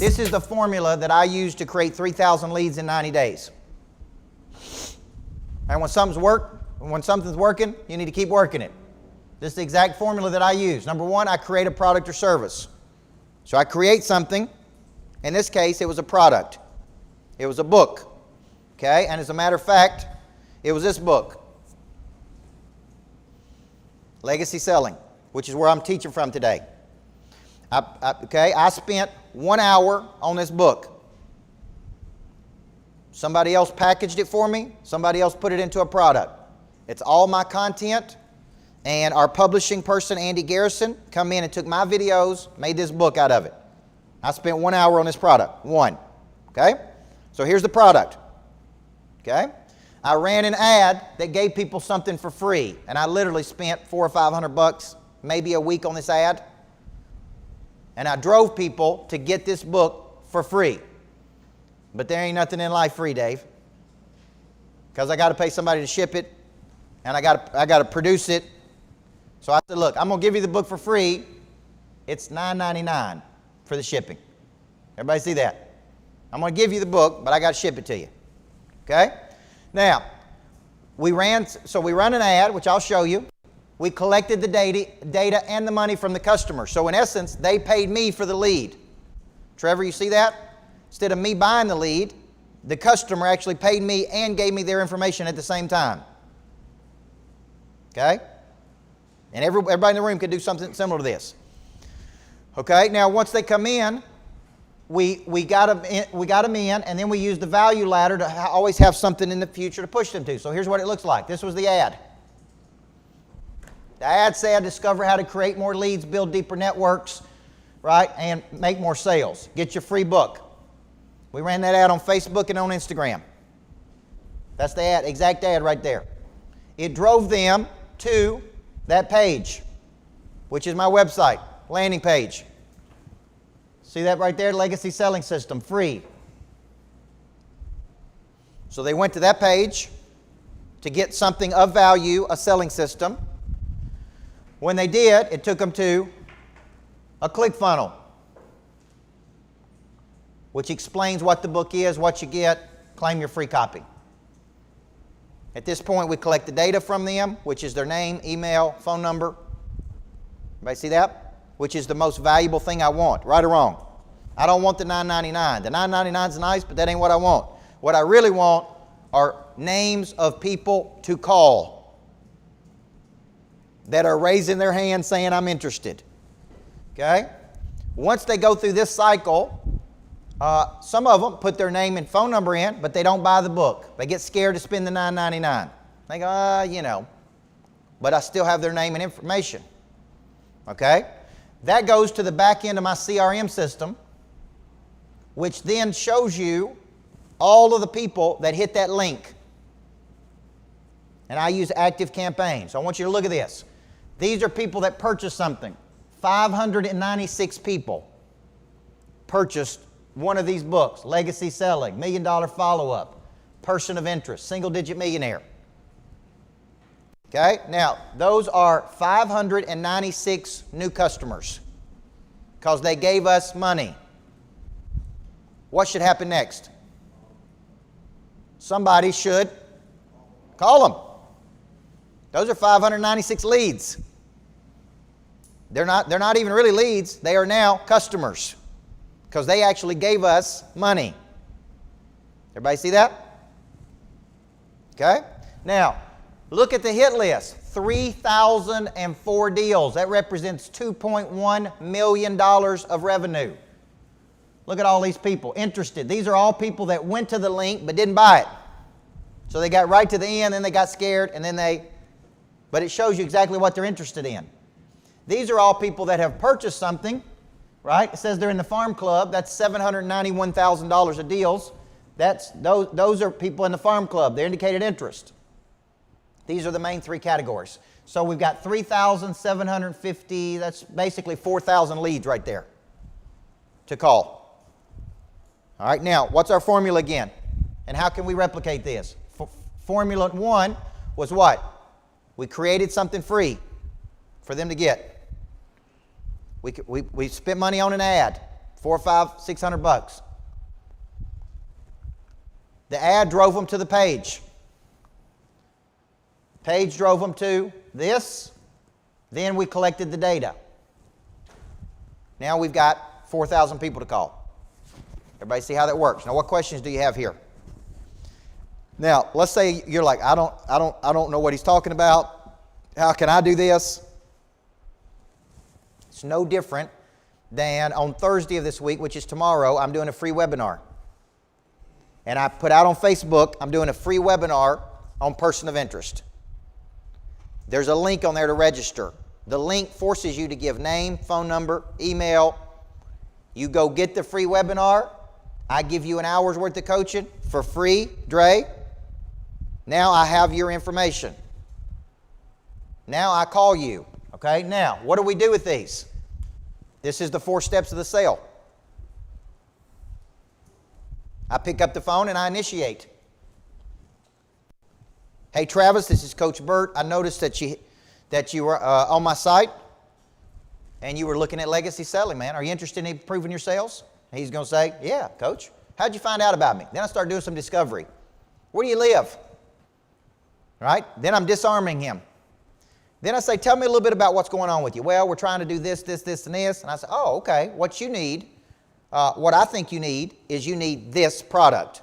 This is the formula that I use to create 3,000 leads in 90 days. And when something's working, you need to keep working it. This is the exact formula that I use. Number one, I create a product or service. So I create something. In this case, it was a product. It was a book. Okay? And as a matter of fact, it was this book. Legacy Selling, which is where I'm teaching from today. I spent 1 hour on this book. Somebody else packaged it for me. Somebody else put it into a product. It's all my content. And our publishing person, Andy Garrison, come in and took my videos, made this book out of it. I spent 1 hour on this product. One. Okay? So here's the product. Okay? I ran an ad that gave people something for free. And I literally spent $400 or $500 maybe a week on this ad. And I drove people to get this book for free. But there ain't nothing in life free, Dave. Because I got to pay somebody to ship it. And I got to produce it. So I said, look, I'm going to give you the book for free. It's $9.99 for the shipping. Everybody see that? I'm going to give you the book, but I got to ship it to you. Okay? Now, we run an ad, which I'll show you. We collected the data and the money from the customer. So in essence, they paid me for the lead. Trevor, you see that? Instead of me buying the lead, the customer actually paid me and gave me their information at the same time. Okay? And everybody in the room could do something similar to this. Okay? Now, once they come in, we got them in, and then we use the value ladder to always have something in the future to push them to. So here's what it looks like. This was the ad. The ad said, discover how to create more leads, build deeper networks, right, and make more sales. Get your free book. We ran that ad on Facebook and on Instagram. That's the ad, exact ad right there. It drove them to that page, which is my website, landing page. See that right there? Legacy Selling System, free. So they went to that page to get something of value, a selling system. When they did, it took them to a ClickFunnels, which explains what the book is, what you get, claim your free copy. At this point, we collect the data from them, which is their name, email, phone number. Everybody see that? Which is the most valuable thing I want, right or wrong. I don't want the $9.99. The $9.99 is nice, but that ain't what I want. What I really want are names of people to call that are raising their hand saying, I'm interested. Okay? Once they go through this cycle, some of them put their name and phone number in, but they don't buy the book. They get scared to spend the $9.99. They go, but I still have their name and information. Okay? That goes to the back end of my CRM system, which then shows you all of the people that hit that link. And I use active campaigns. So I want you to look at this. These are people that purchased something. 596 people purchased one of these books, Legacy Selling, $1 Million Follow-Up, Person of Interest, Single Digit Millionaire. Okay, now those are 596 new customers because they gave us money. What should happen next? Somebody should call them. Those are 596 leads. They're not even really leads. They are now customers because they actually gave us money. Everybody see that? Okay? Now, look at the hit list. 3,004 deals. That represents $2.1 million of revenue. Look at all these people interested. These are all people that went to the link but didn't buy it. So they got right to the end, then they got scared, and then but it shows you exactly what they're interested in. These are all people that have purchased something, right? It says they're in the Farm Club. That's $791,000 of deals. Those are people in the Farm Club. They indicated interest. These are the main three categories. So we've got 3,750, that's basically 4,000 leads right there to call. All right, now, what's our formula again? And how can we replicate this? Formula 1 was what? We created something free for them to get. We spent money on an ad. $400, $500, $600. The ad drove them to the page. Page drove them to this. Then we collected the data. Now we've got 4,000 people to call. Everybody see how that works? Now, what questions do you have here? Now, let's say you're like, I don't know what he's talking about. How can I do this? It's no different than on Thursday of this week, which is tomorrow, I'm doing a free webinar. And I put out on Facebook, I'm doing a free webinar on person of interest. There's a link on there to register. The link forces you to give name, phone number, email. You go get the free webinar. I give you an hour's worth of coaching for free, Dre. Now I have your information. Now I call you. Okay, now what do we do with these? This is the 4 steps of the sale. I pick up the phone and I initiate. Hey Travis, this is Coach Burt. I noticed that you were on my site and you were looking at legacy selling, man. Are you interested in improving your sales? And he's going to say, yeah, Coach. How'd you find out about me? Then I start doing some discovery. Where do you live? Right? Then I'm disarming him. Then I say, tell me a little bit about what's going on with you. Well, we're trying to do this, this, this, and this. And I say, oh, okay. What you need, what I think you need is you need this product.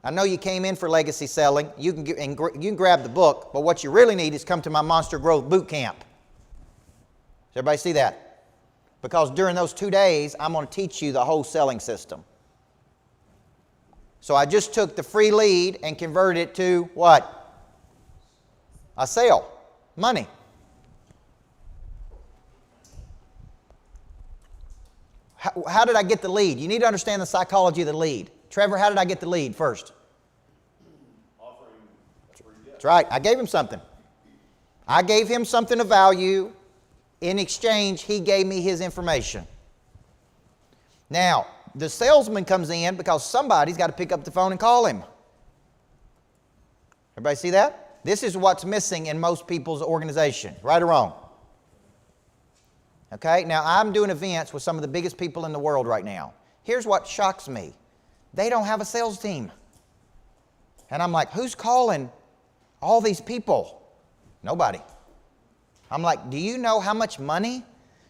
I know you came in for legacy selling. You can grab the book, but what you really need is come to my Monster Growth Boot Camp. Does everybody see that? Because during those 2 days, I'm going to teach you the whole selling system. So I just took the free lead and converted it to what? A sale. Money. How did I get the lead? You need to understand the psychology of the lead. Trevor, how did I get the lead first? Offering a free gift. That's right. I gave him something. I gave him something of value. In exchange, he gave me his information. Now, the salesman comes in because somebody's got to pick up the phone and call him. Everybody see that? This is what's missing in most people's organization, right or wrong. Okay, now I'm doing events with some of the biggest people in the world right now. Here's what shocks me. They don't have a sales team. And I'm like, who's calling all these people? Nobody. I'm like, do you know how much money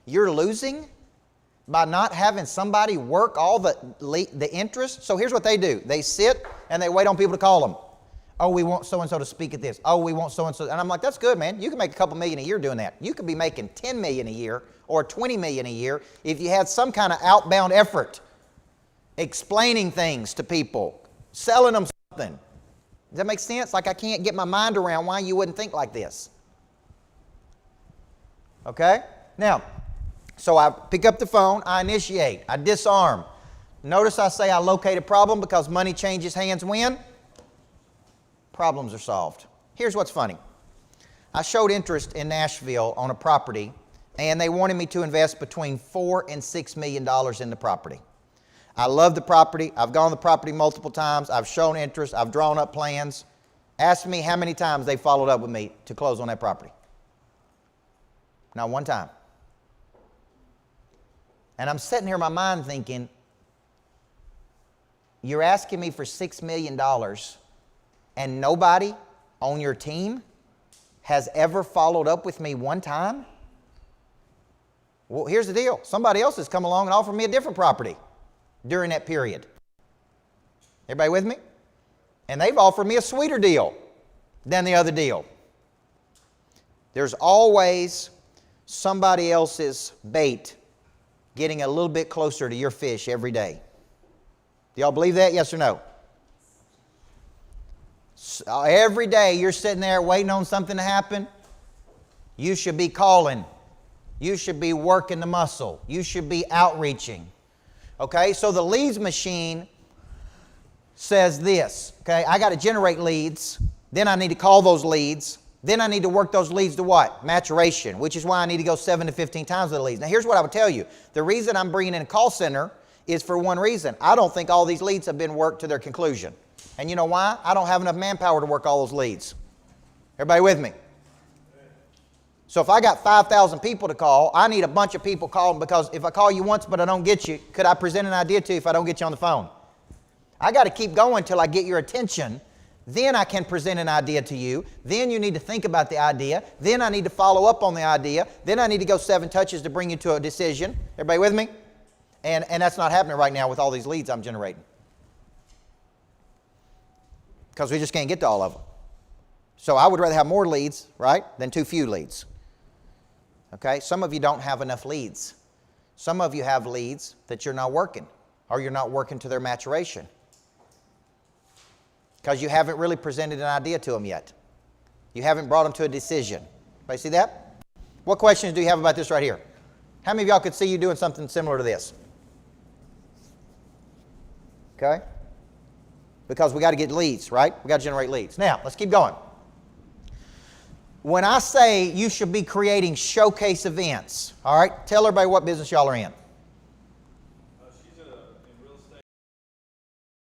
you're losing by not having somebody work all the interest? So here's what they do. They sit and they wait on people to call them. Oh, we want so-and-so to speak at this. Oh, we want so-and-so. And I'm like, that's good, man. You can make a couple million a year doing that. You could be making 10 million a year or 20 million a year if you had some kind of outbound effort, explaining things to people, selling them something. Does that make sense? Like I can't get my mind around why you wouldn't think like this. Okay? Now, so I pick up the phone, I initiate, I disarm. Notice I say I locate a problem because money changes hands when? Problems are solved. Here's what's funny. I showed interest in Nashville on a property, and they wanted me to invest between $4 and $6 million in the property. I love the property. I've gone to the property multiple times. I've shown interest. I've drawn up plans. Ask me how many times they followed up with me to close on that property. Not one time. And I'm sitting here in my mind thinking, you're asking me for $6 million and nobody on your team has ever followed up with me one time? Well, here's the deal. Somebody else has come along and offered me a different property during that period. Everybody with me? And they've offered me a sweeter deal than the other deal. There's always somebody else's bait getting a little bit closer to your fish every day. Do y'all believe that? Yes or no? So every day you're sitting there waiting on something to happen. You should be calling. You should be working the muscle. You should be outreaching. Okay, so the leads machine says this. Okay, I got to generate leads. Then I need to call those leads. Then I need to work those leads to what? Maturation, which is why I need to go 7 to 15 times with the leads. Now here's what I would tell you. The reason I'm bringing in a call center is for one reason. I don't think all these leads have been worked to their conclusion. And you know why? I don't have enough manpower to work all those leads. Everybody with me? So if I got 5,000 people to call, I need a bunch of people calling, because if I call you once but I don't get you, could I present an idea to you if I don't get you on the phone? I got to keep going till I get your attention. Then I can present an idea to you. Then you need to think about the idea. Then I need to follow up on the idea. Then I need to go 7 touches to bring you to a decision. Everybody with me? And that's not happening right now with all these leads I'm generating, because we just can't get to all of them. So I would rather have more leads, right, than too few leads. Okay? Some of you don't have enough leads. Some of you have leads that you're not working, or you're not working to their maturation, because you haven't really presented an idea to them yet. You haven't brought them to a decision. Everybody see that? What questions do you have about this right here? How many of y'all could see you doing something similar to this? Okay? Because we got to get leads, right? We got to generate leads. Now, let's keep going. When I say you should be creating showcase events, all right, tell everybody what business y'all are in.